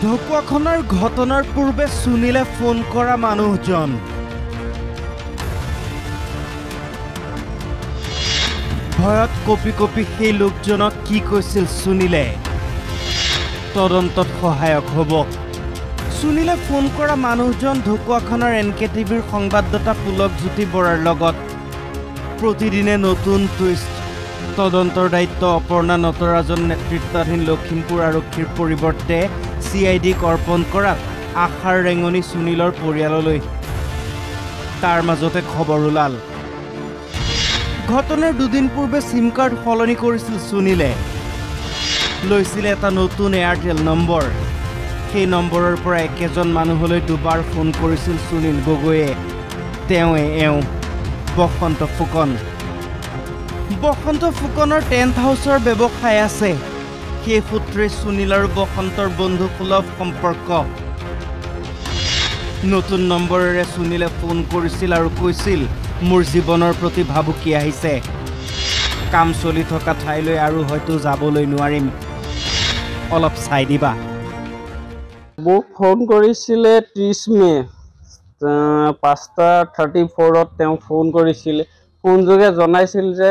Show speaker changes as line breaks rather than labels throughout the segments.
ঢকুৱাখনৰ ঘটনাৰ পূৰ্বে সুনীলে ফোন কৰা মানুহজন ভয়ত কপি কপি সেই লোকজনক কি কৈছিল সুনীলে তদন্তত সহায়ক হ'ব। সুনীলে ফোন কৰা মানুহজন ঢকুৱাখনৰ এনকেটিভিৰ সংবাদদাতা পুলকজ্যোতি বৰাৰ লগত প্ৰতিদিনে নতুন টুইষ্ট। তদন্তৰ দায়িত্ব অপৰ্ণা নটৰাজন নেতৃত্বাধীন লখিমপুৰ আৰক্ষীৰ পৰিৱৰ্তে CIDক অৰ্পণ কৰাত আশাৰ ৰেঙনি সুনীলৰ পৰিয়াললৈ। তাৰ মাজতে খবৰ ওলাল ঘটনাৰ দুদিন পূৰ্বে সিম কাৰ্ড সলনি কৰিছিল সুনীলে। লৈছিল এটা নতুন এয়াৰটেল নম্বৰ। সেই নম্বৰৰ পৰা একেজন মানুহলৈ দুবাৰ ফোন কৰিছিল সুনীল গগৈয়ে। তেওঁ বসন্ত ফুকন। বসন্ত ফুকনৰ টেণ্ট হাউচৰ ব্যৱসায় আছে। সেই সূত্ৰে সুনীল আৰু বসন্তৰ বন্ধুসুলভ সম্পৰ্ক। নতুন নম্বৰেৰে সুনীলে ফোন কৰিছিল আৰু কৈছিল মোৰ জীৱনৰ প্ৰতি ভাবুকি আহিছে। কাম চলি থকা ঠাইলৈ আৰু হয়তো যাবলৈ নোৱাৰিম, অলপ চাই দিবা।
মোক ফোন কৰিছিলে 30 মে 5:34 তেওঁ ফোন কৰিছিল। ফোনযোগে জনাইছিল যে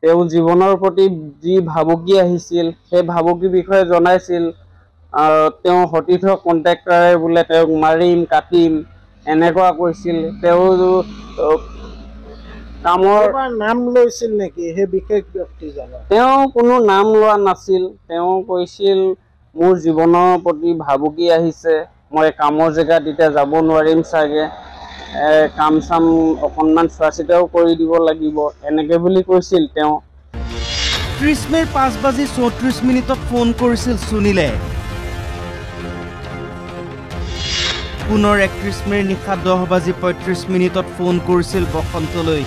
তেওঁ জীৱনৰ প্ৰতি যি ভাবুকি আহিছিল সেই ভাবুকিৰ বিষয়ে জনাইছিল। তেওঁ সতীৰ্থ কণ্ট্ৰেক্টাৰে বোলে তেওঁক মাৰিম কাটিম এনেকুৱা কৈছিল। কামৰ
নাম লৈছিল নেকি সেই বিশেষ ব্যক্তিজনৰ?
তেওঁ কোনো নাম লোৱা নাছিল। তেওঁ কৈছিল মোৰ জীৱনৰ প্ৰতি ভাবুকি আহিছে, মই কামৰ জেগাত এতিয়া যাব নোৱাৰিম চাগে, কাম চাম অকণমান চোৱা চিতাও কৰি দিব লাগিব এনেকে বুলি কৈছিল। তেওঁ
30 মেৰ 5:34 ফোন কৰিছিল সুনীলে। পুনৰ 31 মেৰ নিশা 10:35 ফোন কৰিছিল বসন্তলৈ।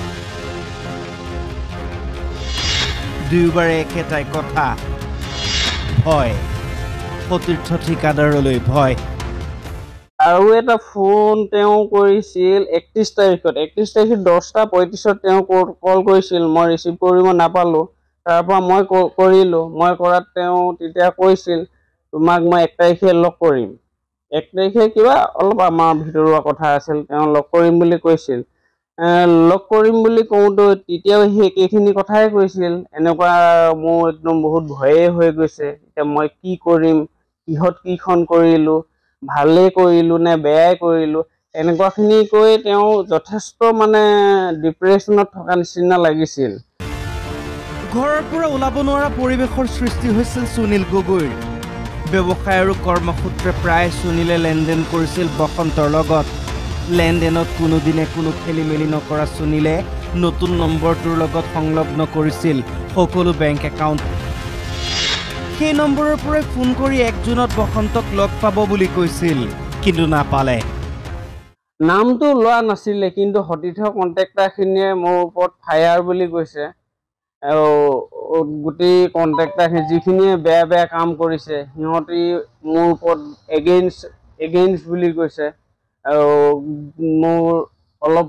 দুয়োবাৰে একেটাই কথা, ভয়, সতীৰ্থ ঠিকাদাৰলৈ ভয়।
আৰু এটা ফোন তেওঁ কৰিছিল 31 তাৰিখত 10:35 তেওঁ কল কৰিছিল। মই ৰিচিভ কৰিব নাপালোঁ। তাৰ পৰা মই কৰিলোঁ। মই কৰাত তেওঁ তেতিয়া কৈছিল তোমাক মই 1 তাৰিখে লগ কৰিম। 1 তাৰিখে কিবা অলপ আমাৰ ভিতৰুৱা কথা আছিল, তেওঁ লগ কৰিম বুলি কৈছিল। লগ কৰিম বুলি কওঁতে তেতিয়াও সেই একেখিনি কথাই কৈছিল। এনেকুৱা মোৰ একদম বহুত ভয়ে হৈ গৈছে। এতিয়া মই কি কৰিম, কিহত কিখন কৰিলোঁ, ভালেই কৰিলোঁ নে বেয়াই কৰিলোঁ, এনেকুৱাখিনি কৈ তেওঁ যথেষ্ট ডিপ্ৰেশ্যনত থকা নিচিনা লাগিছিল।
ঘৰৰ পৰা ওলাব নোৱাৰা পৰিৱেশৰ সৃষ্টি হৈছিল সুনীল গগৈৰ। ব্যৱসায় আৰু কৰ্মসূত্ৰে প্ৰায় সুনীলে লেনদেন কৰিছিল বসন্তৰ লগত। লেনদেনত কোনোদিনে কোনো খেলি মেলি নকৰা সুনীলে নতুন নম্বৰটোৰ লগত সংলগ্ন কৰিছিল সকলো বেংক একাউণ্ট। সেই নম্বৰৰ পৰাই ফোন কৰি 1 জুনত বসন্তক লগ পাব বুলি কৈছিল, কিন্তু নাপালে।
নামটো লোৱা নাছিলে, কিন্তু সতীৰ্থ কণ্ট্ৰেক্টাৰখিনিয়ে মোৰ ওপৰত ফায়াৰ বুলি কৈছে। আৰু গোটেই কণ্ট্ৰেক্টাৰখিনি যিখিনিয়ে বেয়া বেয়া কাম কৰিছে সিহঁতি মোৰ ওপৰত এগেইনষ্ট বুলি কৈছে। আৰু মোৰ অলপ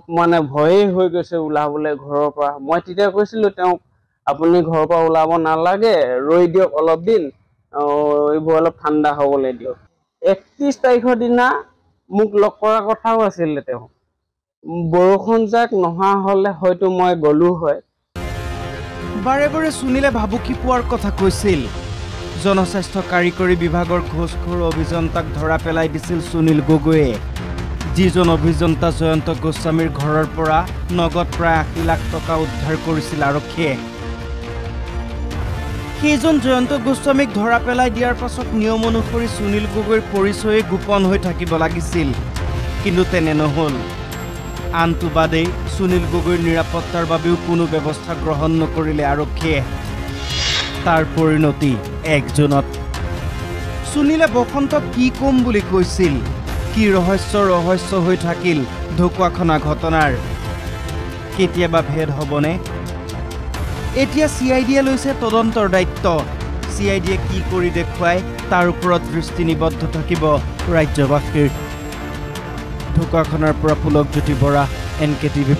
ভয়েই হৈ গৈছে ওলাবলৈ ঘৰৰ পৰা। মই তেতিয়া কৈছিলোঁ তেওঁক আপুনি ঘৰৰ পৰা ওলাব নালাগে, ৰৈ দিয়ক অলপ দিন, এইবোৰ অলপ ঠাণ্ডা হ'বলৈ দিয়ক। 31 তাৰিখৰ দিনা মোক লগ কৰাৰ কথাও আছিলে। তেওঁ বৰষুণ যাক নহা হ'লে হয়তো মই গ'লো হয়।
বাৰে বাৰে সুনীলে ভাবুকি পোৱাৰ কথা কৈছিল। জনস্বাস্থ্য কাৰিকৰী বিভাগৰ ঘোষখোৰ অভিযন্তাক ধৰা পেলাই দিছিল সুনীল গগৈয়ে। যিজন অভিযন্তা জয়ন্ত গোস্বামীৰ ঘৰৰ পৰা নগদ প্ৰায় 80 লাখ টকা উদ্ধাৰ কৰিছিল আৰক্ষীয়ে। সেইজন জয়ন্ত গোস্বামীক ধৰা পেলাই দিয়াৰ পাছত নিয়ম অনুসৰি সুনীল গগৈৰ পৰিচয়ে গোপন হৈ থাকিব লাগিছিল, কিন্তু তেনে নহ'ল। আনটো বাদেই সুনীল গগৈৰ নিৰাপত্তাৰ বাবেও কোনো ব্যৱস্থা গ্ৰহণ নকৰিলে আৰক্ষীয়ে। তাৰ পৰিণতি 1 জুনত সুনীলে বসন্তক কি কম বুলি কৈছিল, কি ৰহস্য হৈ থাকিল ঢকুৱাখনা ঘটনাৰ। কেতিয়াবা ভেদ হ'বনে? এতিয়া CIDয়ে লৈছে তদন্তৰ দায়িত্ব। CIDয়ে কি কৰি দেখুৱায় তাৰ ওপৰত দৃষ্টি নিবদ্ধ থাকিব ৰাজ্যবাসীৰ। ঢকুৱাখনাৰ পৰা পুলকজ্যোতি বৰা, NKTV+।